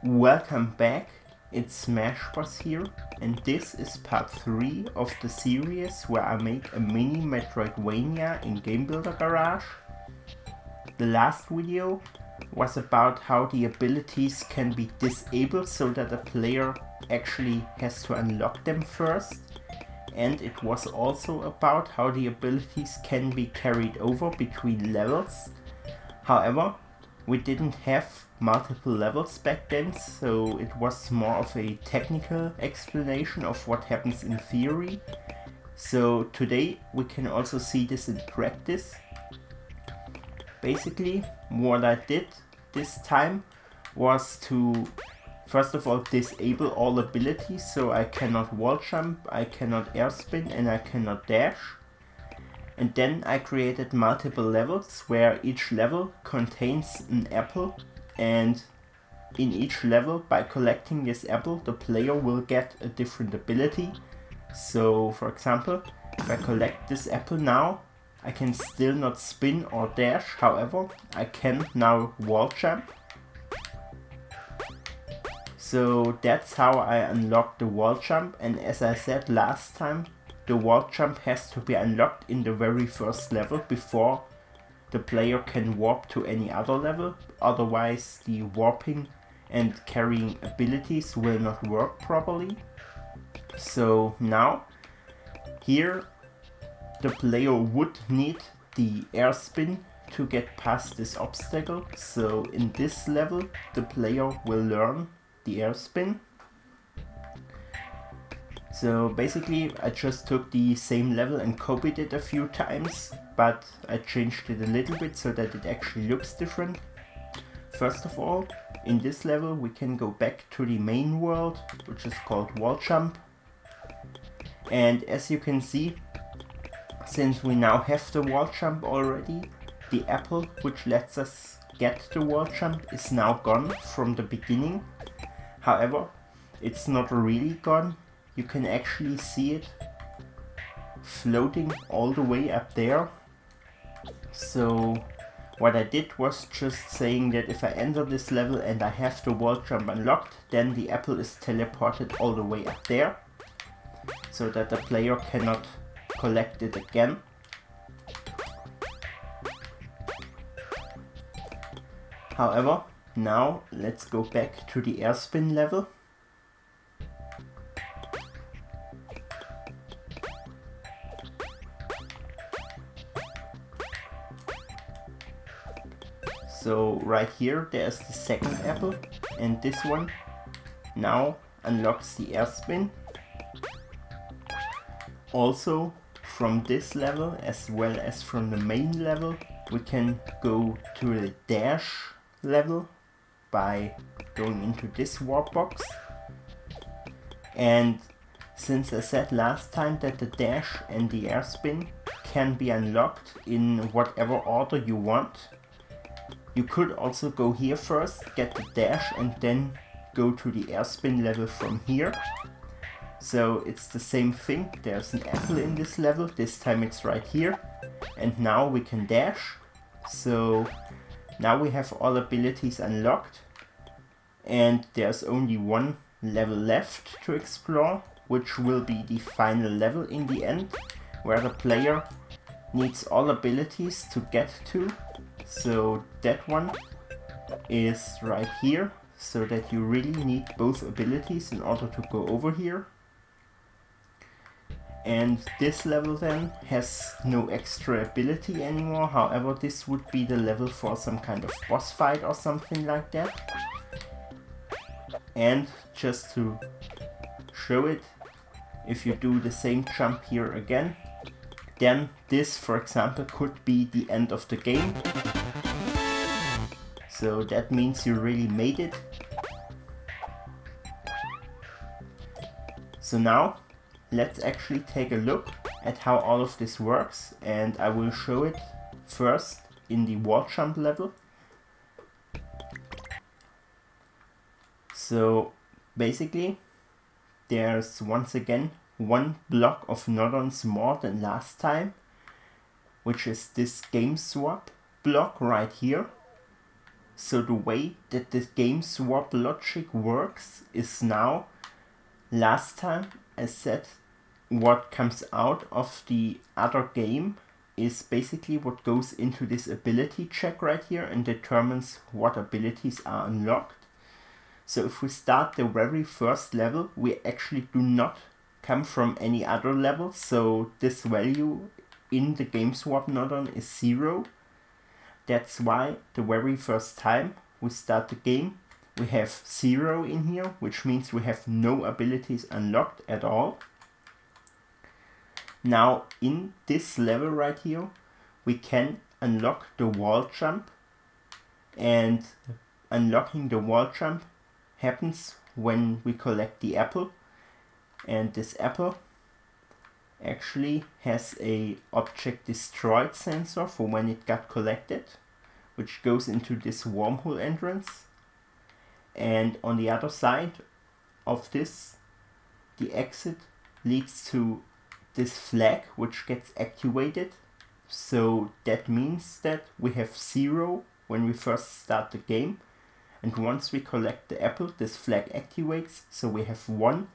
Welcome back, it's Smash Bros here, and this is part 3 of the series where I make a mini Metroidvania in Game Builder Garage. The last video was about how the abilities can be disabled so that the player actually has to unlock them first, and it was also about how the abilities can be carried over between levels. However, we didn't have multiple levels back then, so it was more of a technical explanation of what happens in theory. So today we can also see this in practice. Basically, what I did this time was to first of all disable all abilities, so I cannot wall jump, I cannot airspin, and I cannot dash. And then I created multiple levels where each level contains an apple, and in each level, by collecting this apple, the player will get a different ability. So for example, if I collect this apple now, I can still not spin or dash, however, I can now wall jump. So that's how I unlocked the wall jump, and as I said last time, the wall jump has to be unlocked in the very first level before the player can warp to any other level, otherwise the warping and carrying abilities will not work properly. So now, here the player would need the airspin to get past this obstacle, so in this level the player will learn the airspin. So basically I just took the same level and copied it a few times, but I changed it a little bit so that it actually looks different. First of all, in this level we can go back to the main world, which is called Walljump. And as you can see, since we now have the wall jump already, the apple which lets us get the wall jump is now gone from the beginning. However, it's not really gone. You can actually see it floating all the way up there. So what I did was just saying that if I enter this level and I have the wall jump unlocked, then the apple is teleported all the way up there, so that the player cannot collect it again. However, now let's go back to the airspin level. So right here there's the second apple, and this one now unlocks the airspin. Also from this level as well as from the main level we can go to the dash level by going into this warp box. And since I said last time that the dash and the airspin can be unlocked in whatever order you want, you could also go here first, get the dash, and then go to the airspin level from here. So it's the same thing, there's an apple in this level, this time it's right here, and now we can dash. So now we have all abilities unlocked, and there's only one level left to explore, which will be the final level in the end, where the player needs all abilities to get to. So that one is right here, so that you really need both abilities in order to go over here. And this level then has no extra ability anymore, however this would be the level for some kind of boss fight or something like that. And just to show it, if you do the same jump here again, then this, for example, could be the end of the game. So that means you really made it. So now let's actually take a look at how all of this works, and I will show it first in the wall jump level. So basically there's once again one block of nodons more than last time, which is this game swap block right here. So the way that the game swap logic works is now, last time I said what comes out of the other game is basically what goes into this ability check right here and determines what abilities are unlocked. So if we start the very first level, we actually do not come from any other level, so this value in the game swap node is 0. That's why the very first time we start the game, we have 0 in here, which means we have no abilities unlocked at all. Now in this level right here, we can unlock the wall jump, and unlocking the wall jump happens when we collect the apple, and this apple actually has a object destroyed sensor for when it got collected, which goes into this wormhole entrance. And on the other side of this, the exit leads to this flag which gets activated. So that means that we have 0 when we first start the game, and once we collect the apple, this flag activates, so we have 1,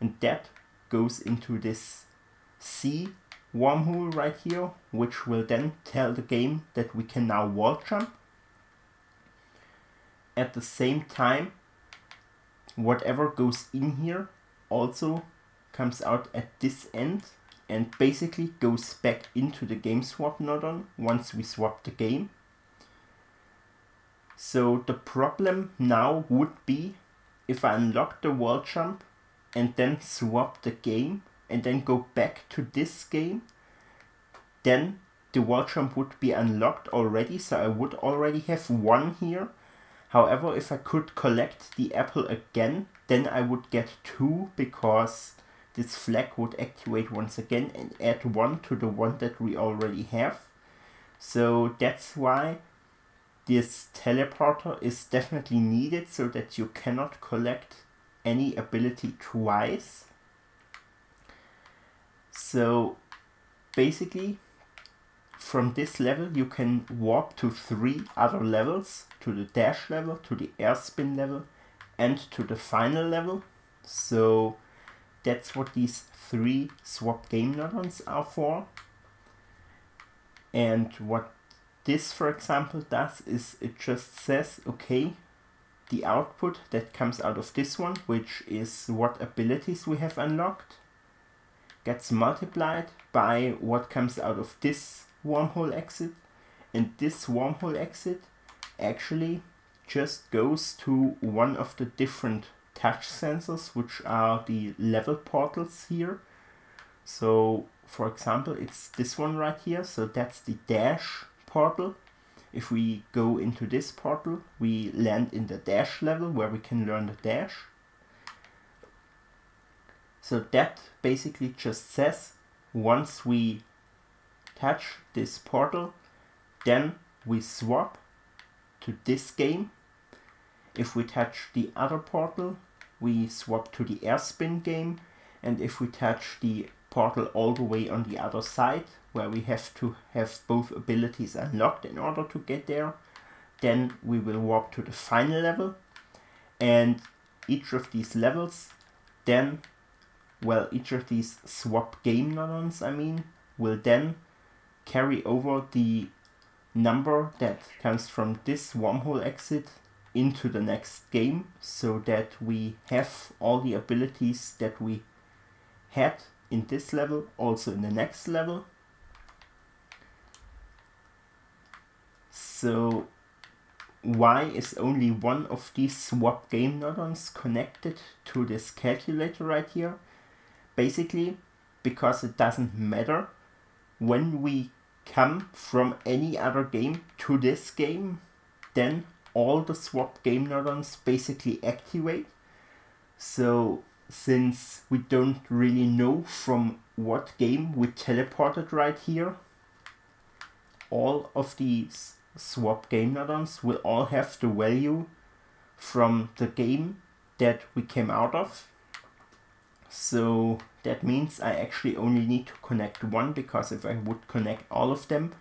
and that goes into this C wormhole right here, which will then tell the game that we can now wall jump. At the same time, whatever goes in here also comes out at this end and basically goes back into the game swap node once we swap the game. So the problem now would be if I unlock the wall jump and then swap the game and then go back to this game, then the wall jump would be unlocked already, so I would already have 1 here. However, if I could collect the apple again, then I would get 2, because this flag would activate once again and add 1 to the one that we already have. So that's why this teleporter is definitely needed, so that you cannot collect any ability twice. So basically from this level you can warp to 3 other levels, to the dash level, to the airspin level, and to the final level. So that's what these 3 swap game nodes are for. And what this, for example, does is it just says, okay, the output that comes out of this one, which is what abilities we have unlocked, gets multiplied by what comes out of this wormhole exit, and this wormhole exit actually just goes to one of the different touch sensors, which are the level portals here. So for example, it's this one right here, so that's the dash portal. If we go into this portal, we land in the dash level where we can learn the dash. So that basically just says once we touch this portal, then we swap to this game. If we touch the other portal, we swap to the airspin game, and if we touch the portal all the way on the other side, where we have to have both abilities unlocked in order to get there, then we will warp to the final level. And each of these levels then, well, each of these swap game nodes, will then carry over the number that comes from this wormhole exit into the next game, so that we have all the abilities that we had in this level also in the next level. So why is only one of these swap game nodes connected to this calculator right here? Basically because it doesn't matter when we come from any other game to this game, then all the swap game nodes basically activate. So since we don't really know from what game we teleported right here, all of these swap game nodes will all have the value from the game that we came out of. So that means I actually only need to connect 1, because if I would connect all of them,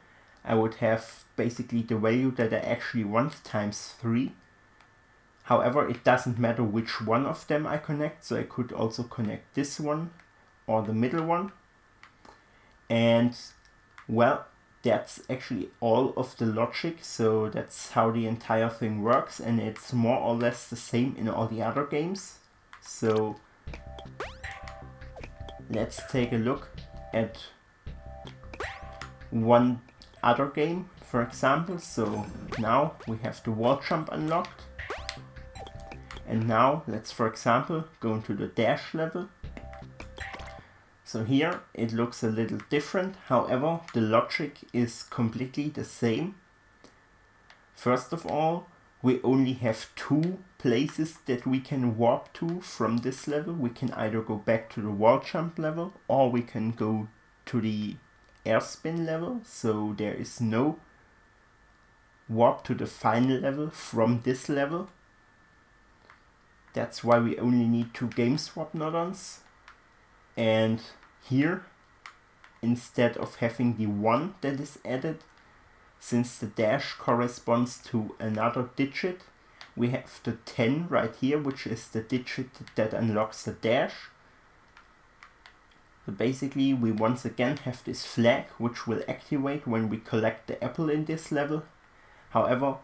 I would have basically the value that I actually want times 3. However, it doesn't matter which one of them I connect, so I could also connect this one or the middle one. And well, that's actually all of the logic, so that's how the entire thing works, and it's more or less the same in all the other games. So let's take a look at one other game, for example. So now we have the Walljump unlocked. And now let's, for example, go into the dash level. So here it looks a little different, however the logic is completely the same. First of all, we only have 2 places that we can warp to from this level. We can either go back to the Walljump level or we can go to the Airspin level, so there is no warp to the final level from this level. That's why we only need 2 game swap nodons. And here, instead of having the 1 that is added, since the dash corresponds to another digit, we have the 10 right here, which is the digit that unlocks the dash. So basically we once again have this flag which will activate when we collect the apple in this level. However,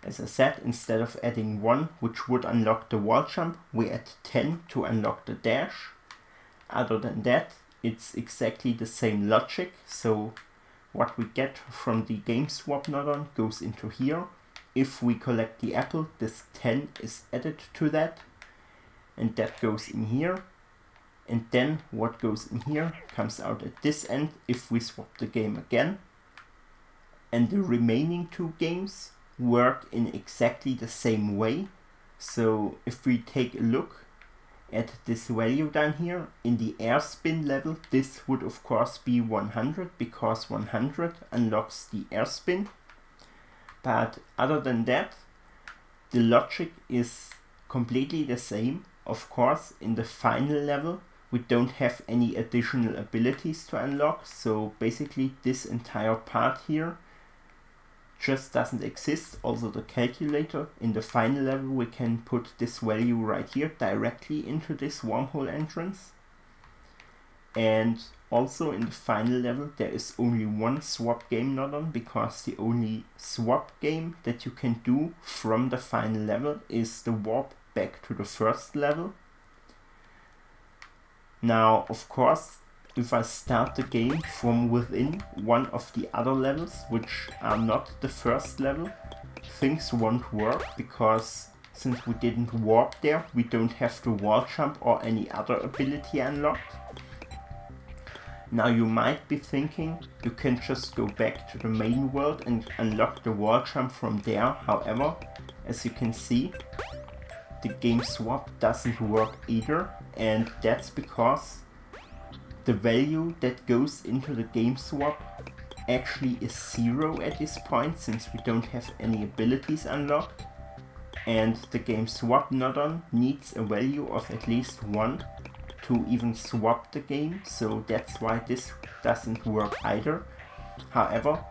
as I said, instead of adding 1 which would unlock the Walljump, we add 10 to unlock the dash. Other than that, it's exactly the same logic, so what we get from the game swap nodon goes into here. If we collect the apple, this 10 is added to that, and that goes in here. And then what goes in here comes out at this end if we swap the game again. And the remaining 2 games work in exactly the same way. So if we take a look at this value down here, in the Airspin level, this would of course be 100 because 100 unlocks the Airspin. But other than that, the logic is completely the same. Of course, in the final level, we don't have any additional abilities to unlock, so basically this entire part here just doesn't exist. Also the calculator, in the final level we can put this value right here directly into this wormhole entrance. And also in the final level there is only 1 swap game nodon, because the only swap game that you can do from the final level is the warp back to the first level. Now of course, if I start the game from within one of the other levels, which are not the first level, things won't work, because since we didn't warp there, we don't have the Walljump or any other ability unlocked. Now you might be thinking you can just go back to the main world and unlock the Walljump from there. However, as you can see, the game swap doesn't work either, and that's because the value that goes into the game swap actually is 0 at this point, since we don't have any abilities unlocked, and the game swap nodon needs a value of at least 1 to even swap the game, so that's why this doesn't work either. However,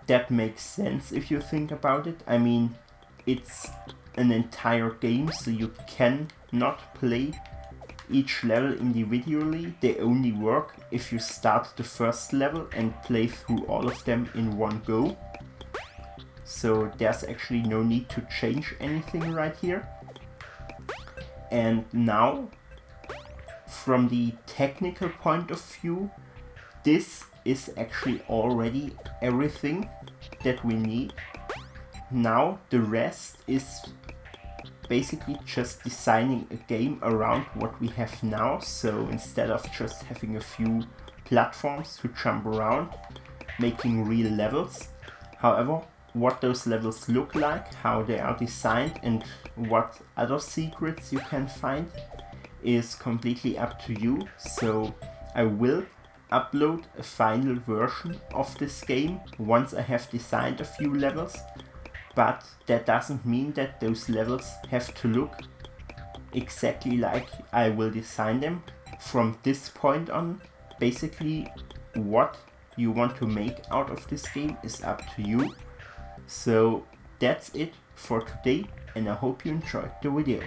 that makes sense if you think about it. I mean, it's an entire game, so you cannot play each level individually. They only work if you start the first level and play through all of them in one go. So there's actually no need to change anything right here. And now, from the technical point of view, this is actually already everything that we need. Now the rest is basically just designing a game around what we have now. So instead of just having a few platforms to jump around, making real levels. However, what those levels look like, how they are designed, and what other secrets you can find is completely up to you. So I will upload a final version of this game once I have designed a few levels. But that doesn't mean that those levels have to look exactly like I will design them from this point on. Basically, what you want to make out of this game is up to you. So that's it for today, and I hope you enjoyed the video.